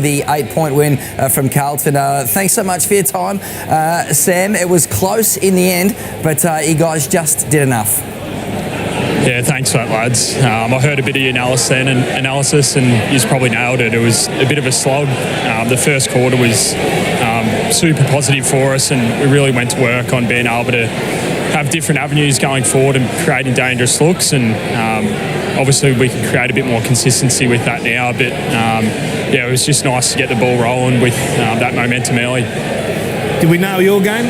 The 8-point win from Carlton. Thanks so much for your time, Sam. It was close in the end, but you guys just did enough. Yeah, thanks for that, lads. I heard a bit of your analysis, and you've probably nailed it. It was a bit of a slog. The first quarter was super positive for us, and we really went to work on being able to have different avenues going forward and creating dangerous looks. And obviously, we can create a bit more consistency with that now. But yeah, it was just nice to get the ball rolling with that momentum early. Did we nail your game?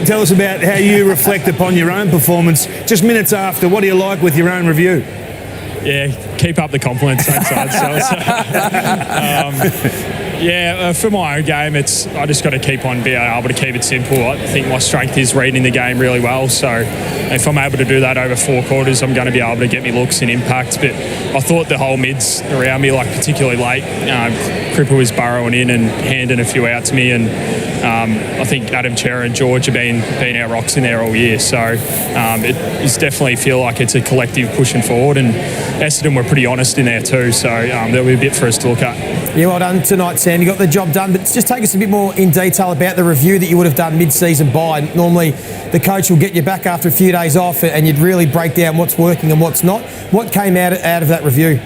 Tell us about how you reflect upon your own performance just minutes after. What do you like with your own review? Yeah, keep up the compliments. Thanks, yeah, for my own game, I just got to keep on being able to keep it simple. I think my strength is reading the game really well. So if I'm able to do that over 4 quarters, I'm going to be able to get me looks and impact. But I thought the whole mids around me, like particularly late, Cripper was burrowing in and handing a few out to me, and I think Adam Chera and George have been our rocks in there all year. So it's definitely feel like it's a collective pushing forward, and Essendon were pretty honest in there too. So there'll be a bit for us to look at. Yeah, well done tonight, Sam. You got the job done, but just take us a bit more in detail about the review that you would have done mid-season by. Normally, the coach will get you back after a few days off, and you'd really break down what's working and what's not. What came out of that review?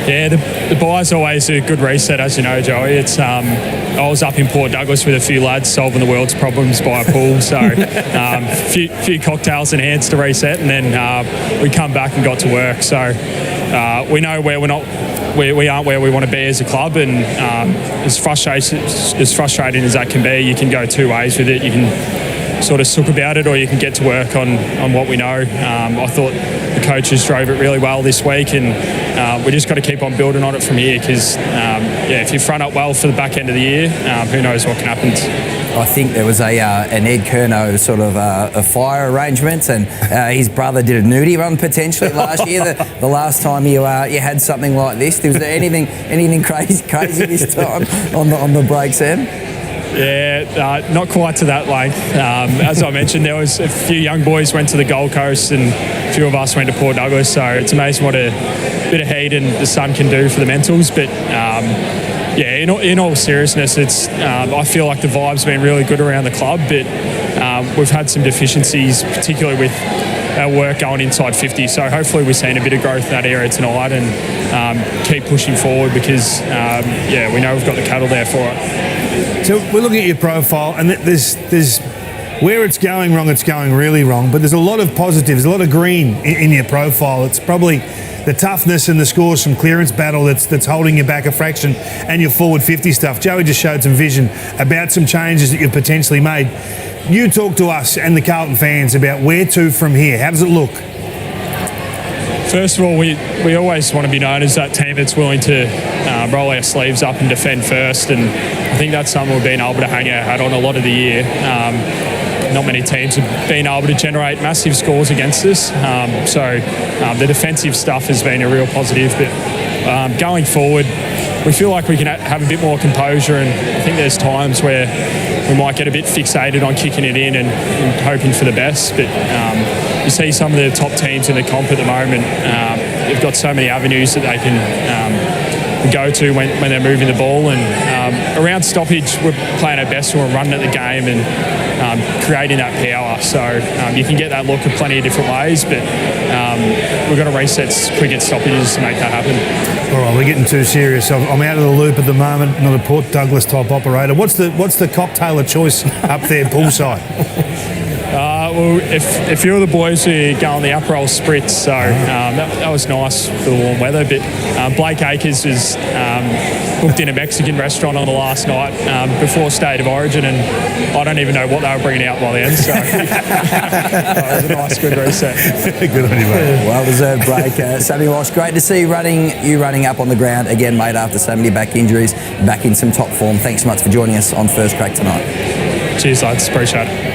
Yeah, the bye's always a good reset, as you know, Joey. I was up in Port Douglas with a few lads solving the world's problems by a pool, so few cocktails in hands to reset, and then we come back and got to work. So we know where we aren't where we want to be as a club, and as frustrating as that can be, you can go 2 ways with it. You can sort of sook about it, or you can get to work on what we know. I thought the coaches drove it really well this week, and we just got to keep on building on it from here, because if you front up well for the back end of the year, who knows what can happen. I think there was an Ed Curnow sort of a fire arrangement, and his brother did a nudie run potentially last year. The last time you had something like this, was there anything crazy this time on the break, Sam? Yeah, not quite to that length. As I mentioned, there was a few young boys went to the Gold Coast, and a few of us went to Port Douglas. So it's amazing what a bit of heat and the sun can do for the mentals. But yeah, in all seriousness, I feel like the vibe's been really good around the club, but we've had some deficiencies, particularly with our work going inside 50. So hopefully we're seeing a bit of growth in that area tonight, and keep pushing forward, because yeah, we know we've got the cattle there for it. So we're looking at your profile, and there's where it's going wrong, it's going really wrong, but there's a lot of positives, a lot of green in your profile. It's probably the toughness and the scores from clearance battle that's holding you back a fraction, and your forward 50 stuff. Joey just showed some vision about some changes that you've potentially made. You talk to us and the Carlton fans about where to from here. How does it look? First of all, we always want to be known as that team that's willing to roll our sleeves up and defend first, and I think that's something we've been able to hang our hat on a lot of the year. Not many teams have been able to generate massive scores against us, so the defensive stuff has been a real positive. But going forward, we feel like we can have a bit more composure, and I think there's times where we might get a bit fixated on kicking it in and hoping for the best. But you see some of the top teams in the comp at the moment, they've got so many avenues that they can go to when they're moving the ball, and around stoppage we're playing our best when we're running at the game and creating that power. So you can get that look of plenty of different ways, but we've got to reset quick at stoppages to make that happen. All right, we're getting too serious. I'm out of the loop at the moment, not a Port Douglas type operator. What's the cocktail of choice up there poolside? Well, a few of the boys were going the Aperol Spritz, so that was nice for the warm weather. But Blake Acres was booked in a Mexican restaurant on the last night before State of Origin, and I don't even know what they were bringing out by then. So it was a nice, good reset. Good on you, mate. Well deserved break. Sammy Walsh, great to see you running up on the ground again, mate, after so many back injuries, back in some top form. Thanks so much for joining us on First Crack tonight. Cheers, lads. Appreciate it.